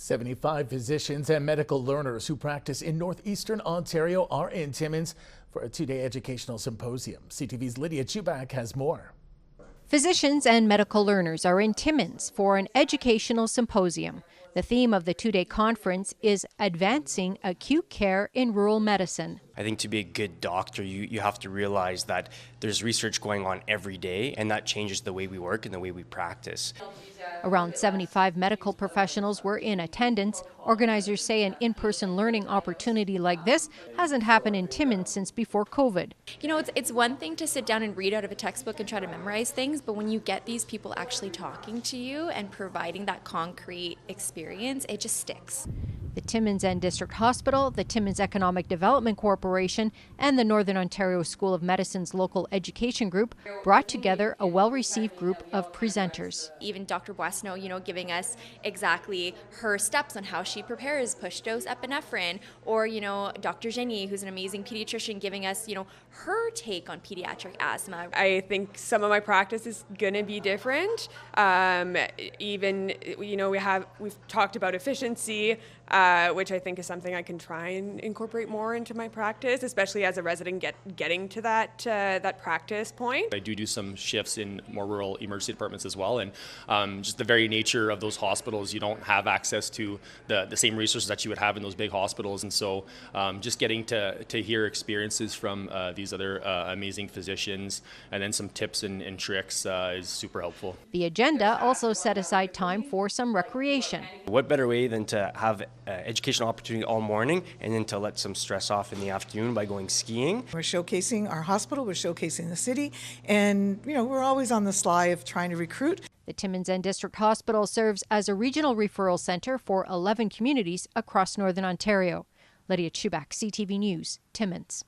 75 physicians and medical learners who practice in Northeastern Ontario are in Timmins for a two-day educational symposium. CTV's Lydia Chubak has more. Physicians and medical learners are in Timmins for an educational symposium. The theme of the two-day conference is Advancing Acute Care in Rural Medicine. I think to be a good doctor, you have to realize that there's research going on every day, and that changes the way we work and the way we practice. Around 75 medical professionals were in attendance. Organizers say an in-person learning opportunity like this hasn't happened in Timmins since before COVID. You know, it's one thing to sit down and read out of a textbook and try to memorize things, but when you get these people actually talking to you and providing that concrete experience, it just sticks. The Timmins and District Hospital, the Timmins Economic Development Corporation, and the Northern Ontario School of Medicine's local education group brought together a well-received group of presenters. Even Dr. Boissneau, giving us exactly her steps on how she prepares push-dose epinephrine, or, Dr. Jenny, who's an amazing pediatrician, giving us, her take on pediatric asthma. I think some of my practice is going to be different. We've talked about efficiency, which I think is something I can try and incorporate more into my practice, especially as a resident getting to that practice point. I do some shifts in more rural emergency departments as well, and just the very nature of those hospitals, you don't have access to the same resources that you would have in those big hospitals, and so just getting to hear experiences from these other amazing physicians and then some tips and tricks is super helpful. The agenda also set aside time for some recreation. What better way than to have educational opportunity all morning and then to let some stress off in the afternoon by going skiing. We're showcasing our hospital, we're showcasing the city, and we're always on the sly of trying to recruit. The Timmins and District Hospital serves as a regional referral center for 11 communities across Northern Ontario. Lydia Chubak, CTV News, Timmins.